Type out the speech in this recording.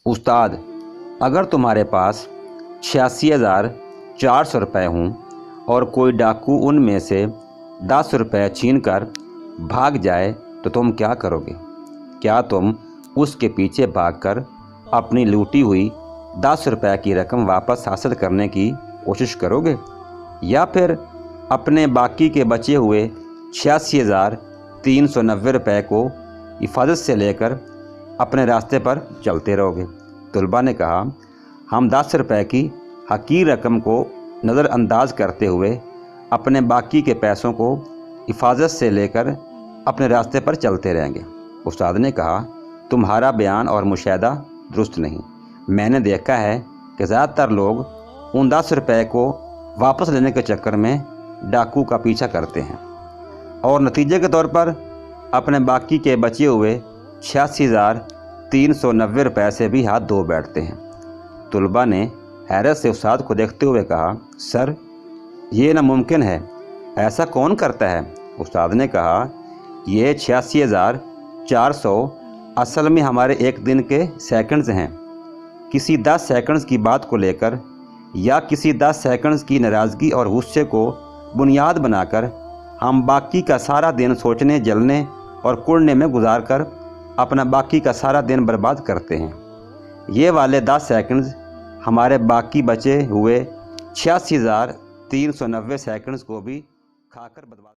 उस्ताद, अगर तुम्हारे पास 86,400 रुपये हों और कोई डाकू उनमें से 10 रुपये छीन कर भाग जाए तो तुम क्या करोगे? क्या तुम उसके पीछे भागकर अपनी लूटी हुई 10 रुपये की रकम वापस हासिल करने की कोशिश करोगे, या फिर अपने बाकी के बचे हुए 86,390 रुपये को हिफाजत से लेकर अपने रास्ते पर चलते रहोगे? तलबा ने कहा, हम 10 रुपये की हकीर रकम को नज़रअंदाज करते हुए अपने बाकी के पैसों को हिफाजत से लेकर अपने रास्ते पर चलते रहेंगे। उस्ताद ने कहा, तुम्हारा बयान और मुशाहिदा दुरुस्त नहीं। मैंने देखा है कि ज़्यादातर लोग उन 10 रुपये को वापस लेने के चक्कर में डाकू का पीछा करते हैं और नतीजे के तौर पर अपने बाकी के बचे हुए 86,390 रुपये से भी हाथ धो बैठते हैं। तलबा ने हैरत से उस्ताद को देखते हुए कहा, सर, ये नामुमकिन है, ऐसा कौन करता है? उस्ताद ने कहा, ये 86,400 असल में हमारे एक दिन के सेकंड्स हैं। किसी 10 सेकंड्स की बात को लेकर या किसी 10 सेकंड्स की नाराज़गी और गुस्से को बुनियाद बनाकर हम बाकी का सारा दिन सोचने, जलने और कुड़ने में गुजार कर अपना बाकी का सारा दिन बर्बाद करते हैं। ये वाले 10 सेकंड्स हमारे बाकी बचे हुए 86,390 सेकंड्स को भी खाकर बर्बाद